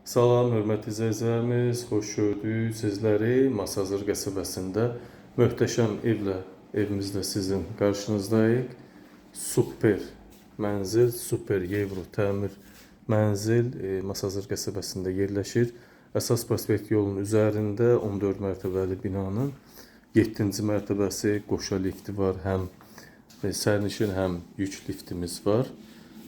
Salam, hörmətli izləyicilərimiz, xoş gördük sizləri Masazır qəsəbəsində möhtəşəm evimizlə sizin qarşınızdayıq. Super mənzil, super Euro təmir mənzil Masazır qəsəbəsində yerləşir. Əsas prospekt yolunun üzərində 14 mərtəbəli binanın 7-ci mərtəbəsi, qoşa lifti var, həm sərnişin, həm yük liftimiz var.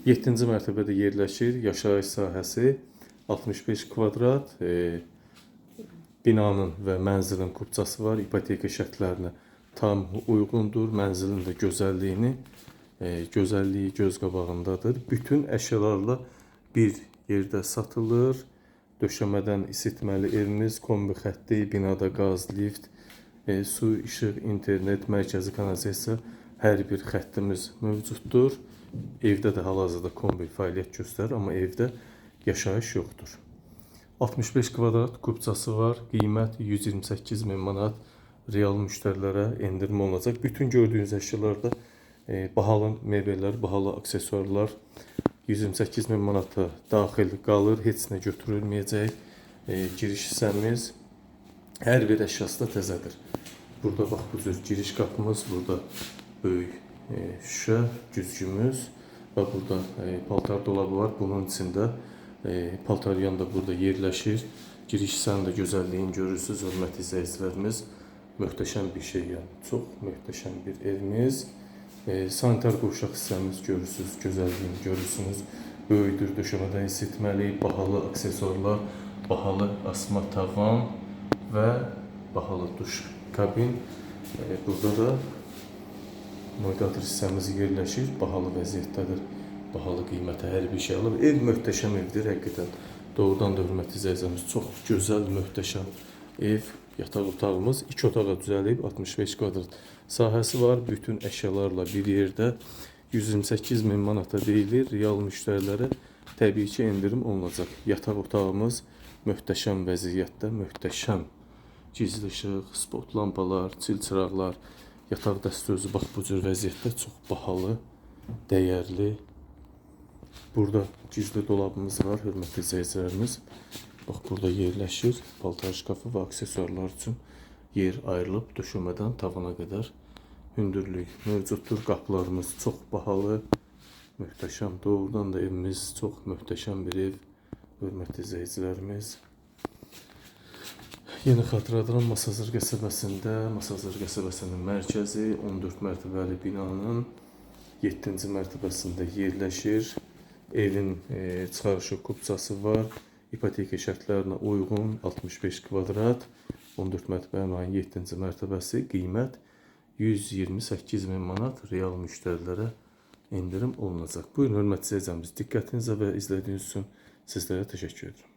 7-ci mərtəbədə yerləşir, yaşayış sahəsi 65 kvadrat, binanın və mənzilin kupçası var, ipoteka şərtlərinə tam uyğundur, mənzilin də gözəlliyi göz qabağındadır. Bütün əşyalarla bir yerdə satılır, döşəmədən isitməli evimiz, kombi xətti, binada qaz, lift, su, işıq, internet, mərkəzi kanalizasiya hər bir xəttimiz mövcuddur. Evdə də hal-hazırda kombi fəaliyyət göstərir, amma evdə yaşayış yoxdur. 65 kvadrat kupçası var, qiymət 128 min manat, real müştərilərə endirim olunacaq. Bütün gördüyünüz əşyalarda bahalı mebellər, bahalı aksesuarlar 128 min manata daxil qalır, heç nə götürülməyəcək. Giriş hissəmiz hər bir əşyası da təzədir. Burada bax bu cür giriş qapımız, burada böyük şüşə güzgümüz və burada paltar dolabı var. Bunun içində paltaryan da burada yerləşir. Giriş hissənin də gözəlliyini görürsünüz, hörmətli izləyicilərimiz. Möhtəşəm bir şey, yəni çox möhtəşəm bir evimiz. Sanitar qovşaq hissəmiz görürsünüz, gözəlliyini görürsünüz. Böyükdür, döşəmədən isitməli, bahalı aksesuarlar, bahalı asma tavan və bahalı duş kabin. Burada da moderator hissəmiz yerləşir, bahalı vəziyyətdədir. Bahalı qiymətə hər bir şey alır. Ev möhtəşəm evdir, həqiqətən. Doğrudan da hörmətli izləyicilərimiz, çox gözəl, möhtəşəm ev. Yataq otağımız 2 otağa düzəlib, 65 kvadrat sahəsi var. Bütün əşyalarla bir yerdə 128 min manata deyilir. Real müştərilərə təbii ki, endirim olunacaq. Yataq otağımız möhtəşəm vəziyyətdə, möhtəşəm gizli işıq, spot lampalar, çil çıraqlar. Yataq dəstə özü bax bu cür vəziyyətdə çox bahalı, dəyərli. Burada gizli dolabımız var, hörmətli izləyicilərimiz. Bax, burada yerləşir. Paltar şkafı və aksesuarlar üçün yer ayrılıb, döşəmədən tavana qədər hündürlük mövcuddur. Qapılarımız çox bahalı, möhtəşəm. Doğrudan da evimiz çox möhtəşəm bir ev, hörmətli izləyicilərimiz. Yeni xatırladıram, Masazır qəsəbəsində, Masazır qəsəbəsinin mərkəzi 14 mərtəbəli binanın 7-ci mərtəbəsində yerləşir. Evin çıxarışı kupçası var, ipoteka şərtlərinə uyğun 65 kvadrat, 14 mərtəbənin 7-ci mərtəbəsi, qiymət 128 min manat, real müştərilərə endirim olunacaq. Buyurun, hörmətli izləyicilərimiz, diqqətinizə və izlədiyiniz üçün sizlərə təşəkkür edirəm.